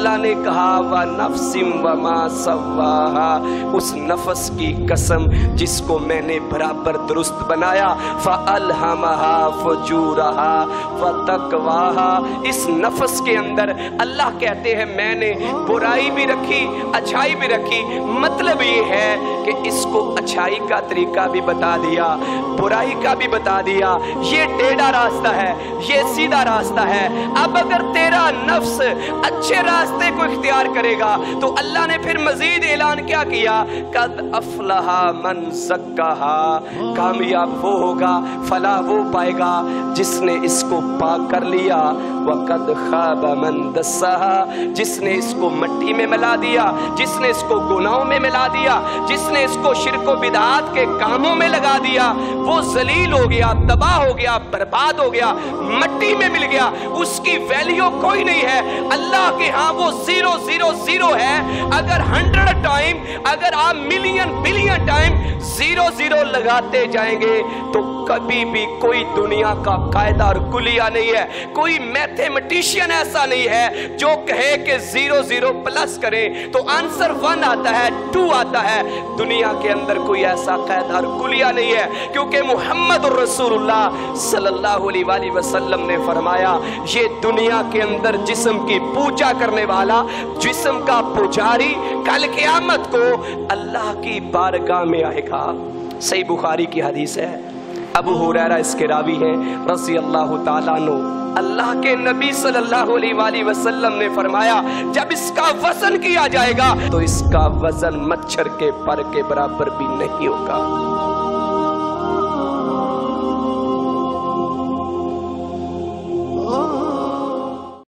अल्लाह ने कहा व नफ्सिम व मा सव्वाहा, उस नफ्स की कसम जिसको मैंने बराबर दुरुस्त बनाया, फ़अल्हमहा फुजूरहा व तक़वाहा, इस नफ्स के अंदर अल्लाह कहते हैं मैंने बुराई भी रखी अच्छाई भी रखी। मतलब ये है कि इसको अच्छाई का तरीका भी बता दिया, बुराई का भी बता दिया, ये टेढ़ा रास्ता है, ये सीधा रास्ता है। अब अगर तेरा नफ्स अच्छे रास्ते को इख्तियार करेगा तो अल्लाह ने फिर मजीद ऐलान क्या किया, कद अफलहा मन ज़क्काहा, कामयाब वो होगा, फलाह वो पाएगा जिसने इसको पाक कर लिया, वक़द खाब मन दस्साहा, जिसने इसको मट्टी में मिला दिया, जिसने इसको गुनाहों में मिला दिया, जिसने इसको शिर्क व बिदअत के कामों में लगा दिया, वो जलील हो गया, तबाह हो गया, बर्बाद हो गया, मट्टी में मिल गया, उसकी वैल्यू कोई नहीं है। अल्लाह के यहाँ वो 000 है। अगर 100 टाइम, अगर आप मिलियन बिलियन टाइम 0 लगाते जाएंगे तो कभी भी कोई दुनिया का कायदा और कुलिया नहीं है, कोई मैथमेटिशियन ऐसा नहीं है जो कहे कि 0 प्लस करें तो आंसर 1 आता है, 2 आता है। दुनिया के अंदर कोई ऐसा कायदा और कुलिया नहीं है, क्योंकि मुहम्मद रसूलुल्लाह सल्लल्लाहु अलैहि वसल्लम ने फरमाया, ये दुनिया के अंदर जिस्म की पूजा करने वाला, जिस्म का पुजारी कल क़यामत को अल्लाह की बारगाह में आएगा। सही बुखारी की हदीस है, अबू हुरैरा इसके रावी हैं रज़ी अल्लाह ताला अन्हु। अल्लाह के नबी सल्लल्लाहु अलैहि वसल्लम ने फरमाया, जब इसका वजन किया जाएगा तो इसका वजन मच्छर के पर के बराबर भी नहीं होगा।